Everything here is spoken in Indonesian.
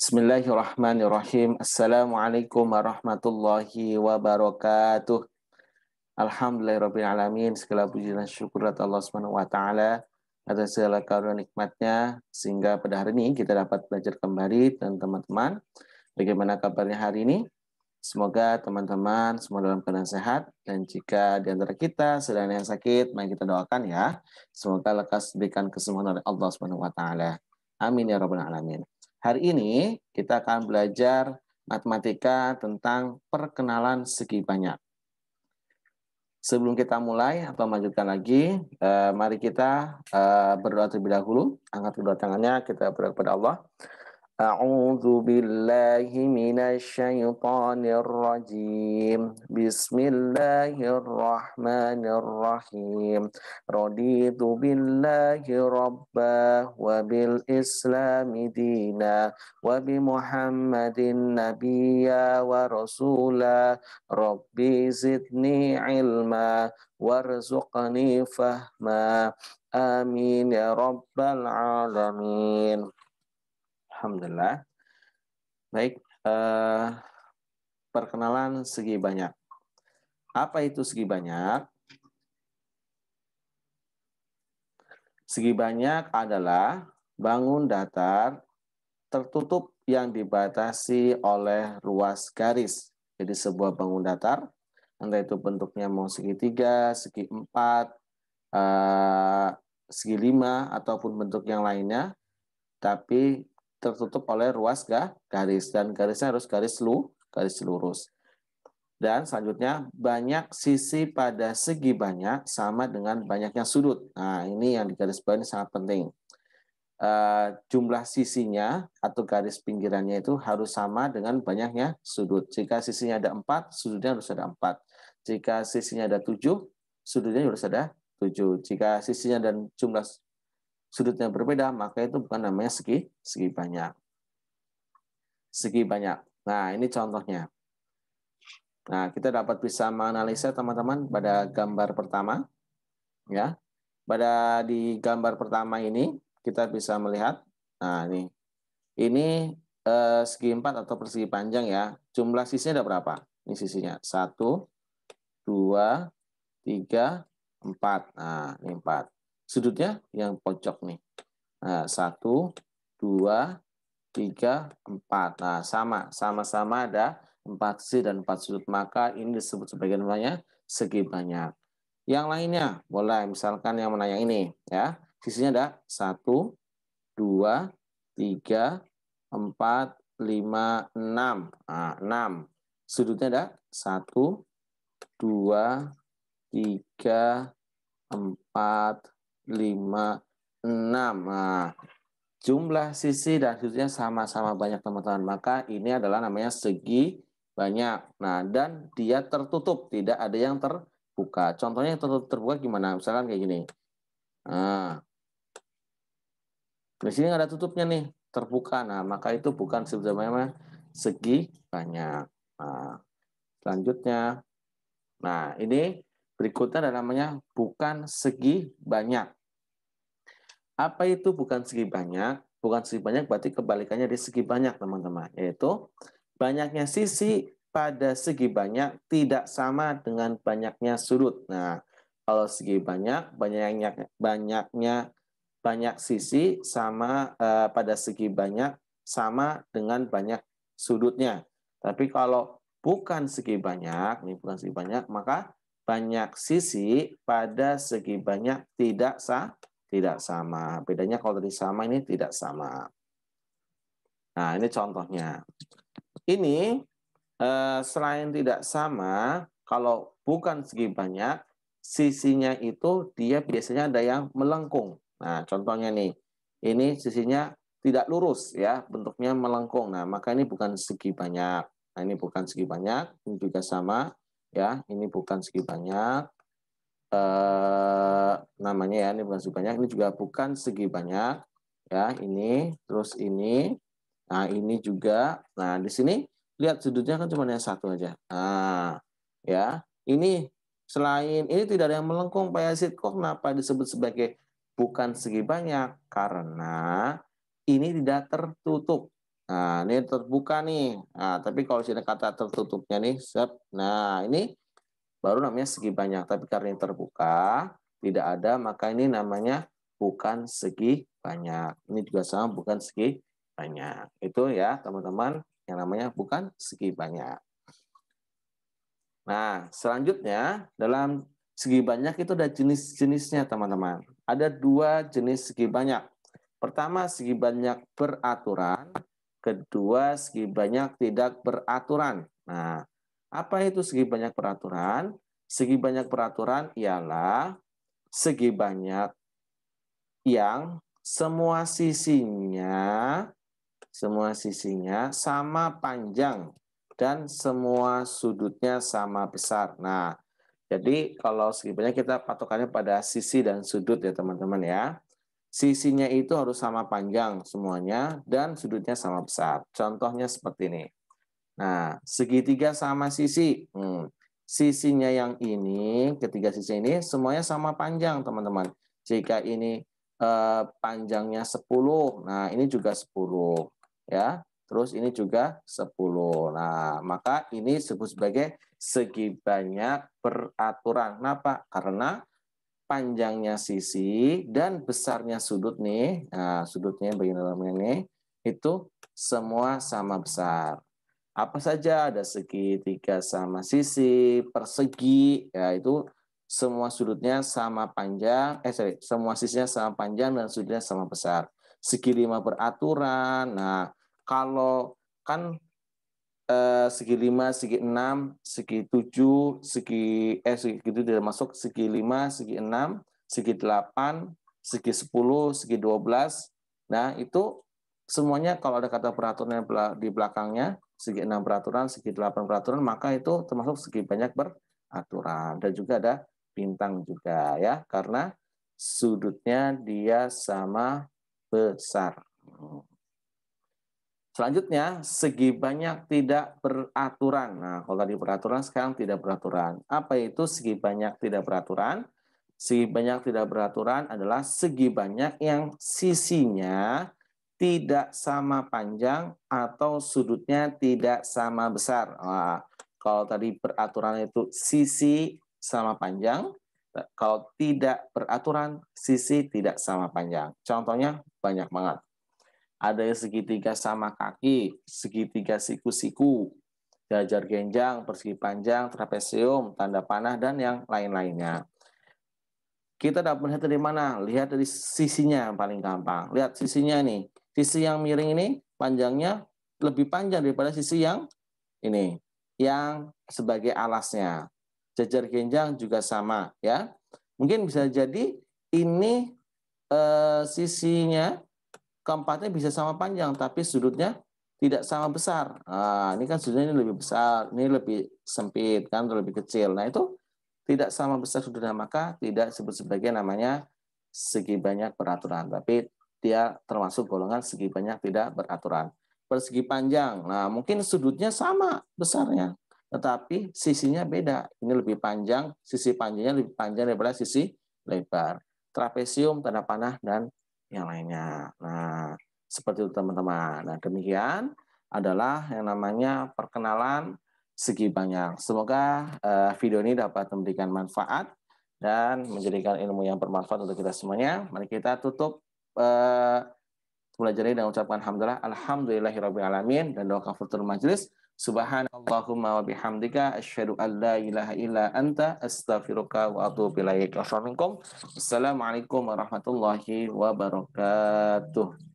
Bismillahirrahmanirrahim. Assalamualaikum warahmatullahi wabarakatuh. Alhamdulillahirrabbilalamin. Segala puji dan syukur atas Allah Subhanahu wa taala atas segala karunia nikmatnya sehingga pada hari ini kita dapat belajar kembali dan teman-teman. Bagaimana kabarnya hari ini? Semoga teman-teman semua dalam keadaan sehat, dan jika di antara kita sedang yang sakit, mari kita doakan ya. Semoga lekas diberikan kesembuhan oleh Allah Subhanahu wa taala. Amin ya rabbal alamin. Hari ini kita akan belajar matematika tentang perkenalan segi banyak. Sebelum kita mulai atau melanjutkan lagi, mari kita berdoa terlebih dahulu. Angkat kedua tangannya, kita berdoa kepada Allah. A'udzu billahi minasyaitonir rajim. Bismillahirrahmanirrahim. Raditu billahi rabba wa bil islami dina wa bi Muhammadin nabiyya wa rasula. Rabbi zidni ilma warzuqni fahma. Amin ya rabbal alamin. Alhamdulillah. Baik, perkenalan segi banyak. Apa itu segi banyak? Segi banyak adalah bangun datar tertutup yang dibatasi oleh ruas garis. Jadi sebuah bangun datar, entah itu bentuknya mau segitiga, segi empat, segi lima, ataupun bentuk yang lainnya, tapi tertutup oleh ruas garis, dan garisnya harus garis lurus. Dan selanjutnya, banyak sisi pada segi banyak sama dengan banyaknya sudut. Nah, ini yang digarisbawahi sangat penting. Jumlah sisinya atau garis pinggirannya itu harus sama dengan banyaknya sudut. Jika sisinya ada 4, sudutnya harus ada 4. Jika sisinya ada 7, sudutnya harus ada 7. Jika sisinya dan jumlah sudutnya berbeda, maka itu bukan namanya segi banyak. Segi banyak. Nah, ini contohnya. Nah, kita dapat bisa menganalisa teman-teman pada gambar pertama. Ya. Pada di gambar pertama ini kita bisa melihat, nah ini segi 4 atau persegi panjang ya. Jumlah sisinya ada berapa? Ini sisinya 1, 2, 3, 4. Nah, ini 4. Sudutnya yang pojok nih. Nah, 1, 2, 3, 4. Nah, sama-sama ada 4 sisi dan 4 sudut. Maka ini disebut sebagai namanya segi banyak. Yang lainnya, boleh misalkan yang mana yang ini ya. Sisinya ada 1, 2, 3, 4, 5, 6. Nah, 6. Sudutnya ada 1, 2, 3, 4, 5, 6. Nah, jumlah sisi dan sudutnya sama-sama banyak teman-teman. Maka ini adalah namanya segi banyak. Nah, dan dia tertutup, tidak ada yang terbuka. Contohnya yang terbuka gimana? Misalkan kayak gini. Nah, di sini nggak ada tutupnya nih, terbuka. Nah, maka itu bukan sebenarnya segi banyak. Nah, selanjutnya. Nah, ini berikutnya ada namanya bukan segi banyak. Apa itu bukan segi banyak? Bukan segi banyak berarti kebalikannya dari segi banyak, teman-teman. Yaitu banyaknya sisi pada segi banyak tidak sama dengan banyaknya sudut. Nah, kalau segi banyak, banyak sisi sama pada segi banyak sama dengan banyak sudutnya. Tapi kalau bukan segi banyak, ini bukan segi banyak, maka banyak sisi pada segi banyak tidak sama. Bedanya kalau tadi sama, ini tidak sama. Nah, ini contohnya. Ini selain tidak sama, kalau bukan segi banyak, sisinya itu dia biasanya ada yang melengkung. Nah, contohnya nih, ini sisinya tidak lurus ya, bentuknya melengkung. Nah, maka ini bukan segi banyak. Nah, ini bukan segi banyak, ini juga sama ya, ini bukan segi banyak. Namanya ya, ini bukan segi banyak, ini juga bukan segi banyak ya, ini terus ini. Nah, ini juga. Nah, di sini lihat sudutnya kan cuma yang satu aja. Nah, ya, ini selain ini tidak ada yang melengkung, Pak Yazid. Kok kenapa disebut sebagai bukan segi banyak? Karena ini tidak tertutup. Nah, ini terbuka nih. Nah, tapi kalau sini kata tertutupnya nih, nah ini baru namanya segi banyak. Tapi karena ini terbuka, tidak ada, maka ini namanya bukan segi banyak. Ini juga sama, bukan segi banyak. Itu ya teman-teman, yang namanya bukan segi banyak. Nah, selanjutnya dalam segi banyak itu ada jenis-jenisnya teman-teman. Ada 2 jenis segi banyak. Pertama, segi banyak beraturan. Kedua, segi banyak tidak beraturan. Nah, apa itu segi banyak beraturan? Segi banyak beraturan ialah segi banyak yang semua sisinya sama panjang dan semua sudutnya sama besar. Nah, jadi kalau segi banyak kita patokannya pada sisi dan sudut ya teman-teman ya. Sisinya itu harus sama panjang semuanya dan sudutnya sama besar. Contohnya seperti ini. Nah, segitiga sama sisi. Sisinya yang ini, ketiga sisi ini semuanya sama panjang teman-teman. Jika ini panjangnya 10, nah ini juga 10 ya. Terus ini juga 10. Nah, maka ini disebut sebagai segi banyak beraturan. Kenapa? Karena panjangnya sisi dan besarnya sudut nih, nah sudutnya bagian dalamnya nih, itu semua sama besar. Apa saja ada segitiga sama sisi, persegi, ya itu semua sudutnya sama panjang, semua sisinya sama panjang dan sudutnya sama besar. Segi 5 beraturan, nah kalau kan segi 5, segi 6, segi 7, segi itu tidak masuk, segi 5, segi 6, segi 8, segi 10, segi 12. Nah, itu semuanya kalau ada kata peraturan di belakangnya, segi 6 peraturan, segi 8 peraturan, maka itu termasuk segi banyak beraturan. Dan juga ada bintang juga ya, karena sudutnya dia sama besar. Selanjutnya, segi banyak tidak beraturan. Nah, kalau tadi beraturan, sekarang tidak beraturan. Apa itu segi banyak tidak beraturan? Segi banyak tidak beraturan adalah segi banyak yang sisinya tidak sama panjang atau sudutnya tidak sama besar. Nah, kalau tadi beraturan itu sisi sama panjang, kalau tidak beraturan, sisi tidak sama panjang. Contohnya banyak banget. Ada yang segitiga sama kaki, segitiga siku-siku, jajar genjang, persegi panjang, trapesium, tanda panah, dan yang lain-lainnya. Kita dapat melihat dari mana? Lihat dari sisinya yang paling gampang. Lihat sisinya nih. Sisi yang miring ini panjangnya lebih panjang daripada sisi yang ini, yang sebagai alasnya. Jajar genjang juga sama ya. Mungkin bisa jadi ini sisinya keempatnya bisa sama panjang, tapi sudutnya tidak sama besar. Nah, ini kan sudutnya ini lebih besar, ini lebih sempit, kan lebih kecil. Nah, itu tidak sama besar sudutnya, maka tidak disebut sebagai namanya segi banyak beraturan. Tapi dia termasuk golongan segi banyak tidak beraturan. Persegi panjang, nah mungkin sudutnya sama besarnya, tetapi sisinya beda. Ini lebih panjang, sisi panjangnya lebih panjang daripada sisi lebar. Trapesium, tanda panah, dan yang lainnya. Nah, seperti itu teman-teman. Nah, demikian adalah yang namanya perkenalan segi banyak. Semoga video ini dapat memberikan manfaat dan menjadikan ilmu yang bermanfaat untuk kita semuanya. Mari kita tutup belajar ini dan ucapkan alhamdulillahirrahmanirrahim dan doa kafaratul majlis. Subhanallahumma wa bihamdika asyhadu an la ilaha illa anta astaghfiruka wa atubu ilaik. Assalamualaikum warahmatullahi wabarakatuh.